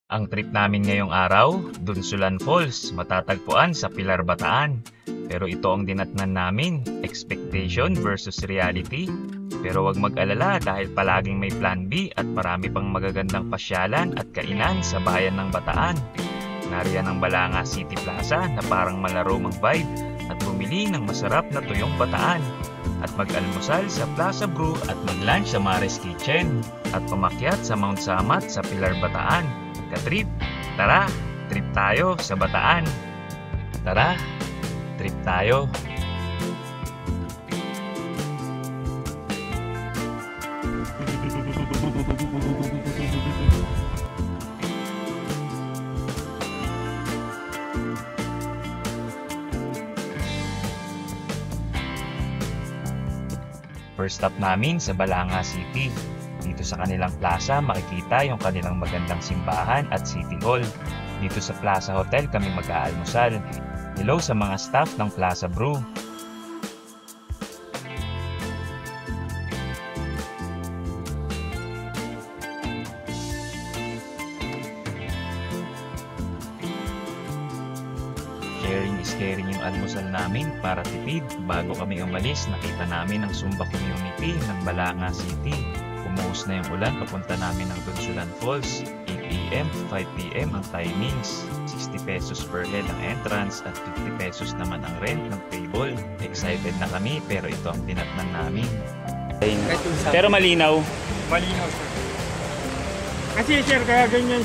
Ang trip namin ngayong araw, Dunsulan Falls, matatagpuan sa Pilar, Bataan. Pero ito ang dinatnan namin, expectation versus reality. Pero wag mag-alala dahil palaging may plan B at marami pang magagandang pasyalan at kainan sa bayan ng Bataan. Nariyan ang Balanga City Plaza na parang malaro mag-vibe at bumili ng masarap na tuyong Bataan. At mag-almusal sa Plaza Brew at mag-lunch sa Mares Kitchen. At pamakyat sa Mount Samat sa Pilar, Bataan. Ka-trip, tara, trip tayo sa Bataan. Tara, trip tayo. First stop namin sa Balanga City. Dito sa kanilang plaza, makikita yung kanilang magandang simbahan at City Hall. Dito sa Plaza Hotel kami mag-aalmusal. Hello sa mga staff ng Plaza Brew. Sharing is caring yung almusal namin para tipid. Bago kami umalis, nakita namin ang Zumba community ng Balanga City. Umuhos na yung ulan, papunta namin ng Dunsulan Falls. 8 AM, 5 PM ang timings. 60 pesos per head ang entrance at 50 pesos naman ang rent ng table. Excited na kami pero ito ang tinatnan namin. Pero malinaw. Malinaw sir. Kasi sir, kaya ganyan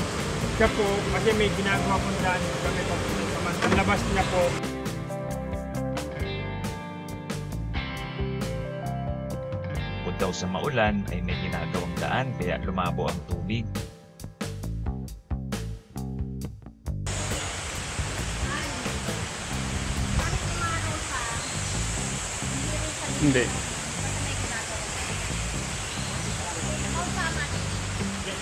siya po kasi may ginagawa po dyan kami papunta naman. Ang labas niya po. Bukod daw sa maulan ay may ginagawang daan kaya lumabo ang tubig. Hindi.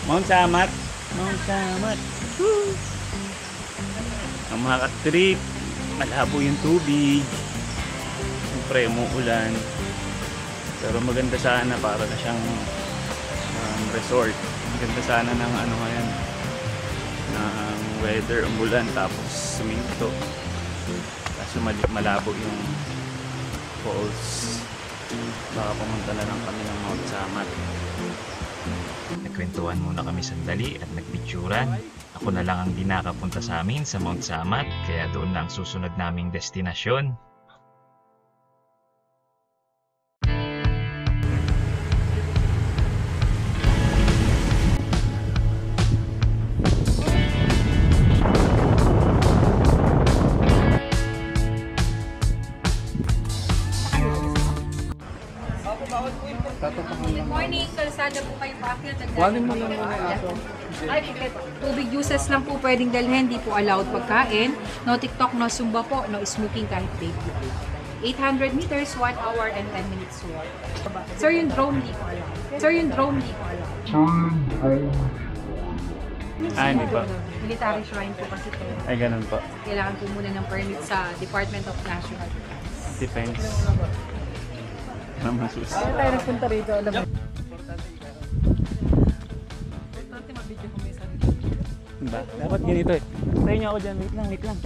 Mount Samat. Mount Samat. Woo! Ang mga ka-trip, malabo yung tubig. Siyempre, umuulan. Pero maganda sana para na siyang resort. Maganda sana ng ano ngayon, ng weather, umulan tapos suminto. Kaso malabo yung falls. Baka pumunta na lang kami ng Mount Samat. Nagkwentuhan muna kami sandali at nagpicturan. Ako na lang ang di nakapunta sa amin sa Mount Samat kaya doon na ang susunod naming destinasyon. Good morning, kalsada po kayo paakyat. Kuhanin mo lang muna yung aso. Ay, tubig uses lang po pwedeng dalhin, hindi po allowed pagkain. No TikTok, no Zumba po, no smoking kahit vape po. 800 meters, 1 hour and 10 minutes walk. Sir, yung drone hindi po allowed. Sir, yung drone hindi po allowed. Hindi pa. Military shrine po kasi po. Ay, ganun po. Kailangan po muna ng permit sa Department of National Defense. Depends. Ano masus? Kaya tayo nagpunta rito, alam mo. Diba? Dapat ganito eh. Tayo niyo ako dyan. Wait lang.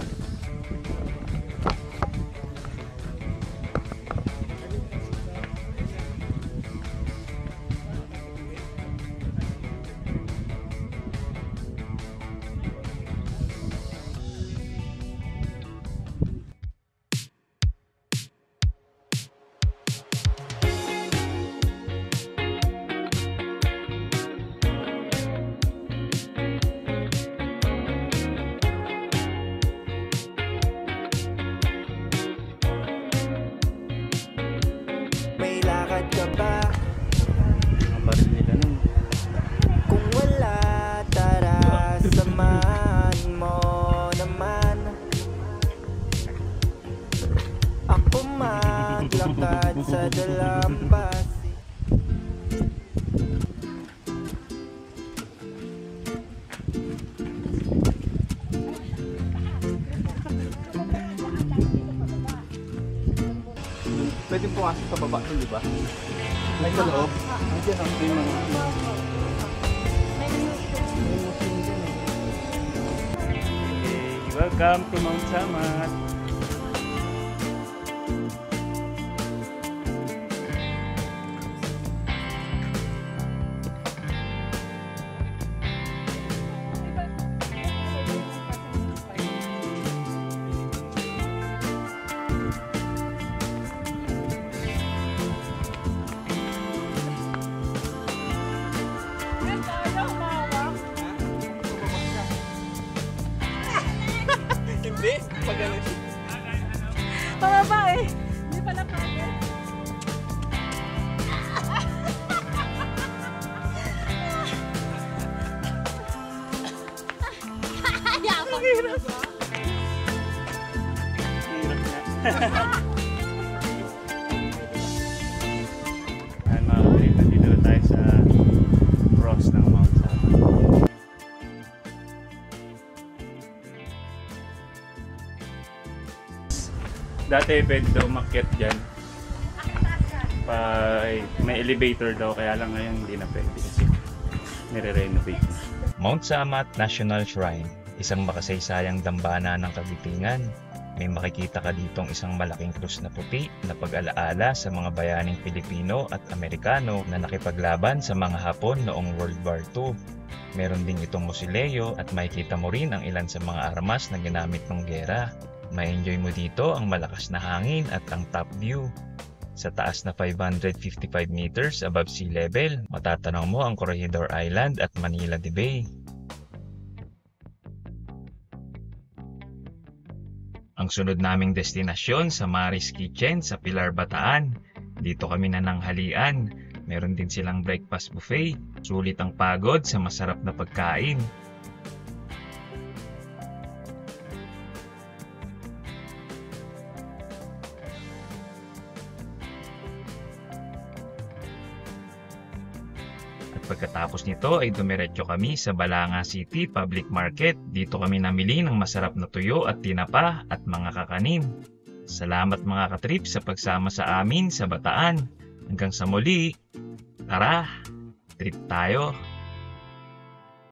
May lakad ka ba? Ang baril nila nun. Kung wala, tara, samahan mo naman. Ako maglakad sa Dalampasi. Pwede pumasok sa baba doon, di ba? Ay, sa loob. Nandiyan ang may mga... Welcome to Mount Samat. Hindi, pag ano. Pababa eh. Hindi pala kaya. Hirap na. Ayan mga kapatid, nandito na tayo sa cross ng Mount Samat. Dati pwede daw umakyat dyan. May elevator daw, kaya lang ngayon hindi na pwede kasi nire-renovate na. Mount Samat National Shrine, isang makasaysayang dambana ng Kagitingan. May makikita ka ditong isang malaking krus na puti na pag-alaala sa mga bayaning Pilipino at Amerikano na nakipaglaban sa mga Hapon noong World War II. Meron ding itong mausoleo at makikita mo rin ang ilan sa mga armas na ginamit ng gera. Ma-enjoy mo dito ang malakas na hangin at ang top view. Sa taas na 555 meters above sea level, matatanaw mo ang Corregidor Island at Manila Bay. Ang sunod naming destinasyon sa Maris Kitchen sa Pilar, Bataan. Dito kami nananghalian. Meron din silang breakfast buffet. Sulit ang pagod sa masarap na pagkain. Pagkatapos nito ay dumiretso kami sa Balanga City Public Market. Dito kami namili ng masarap na tuyo at tinapa at mga kakanin. Salamat mga katrip sa pagsama sa amin sa Bataan. Hanggang sa muli, tara, trip tayo!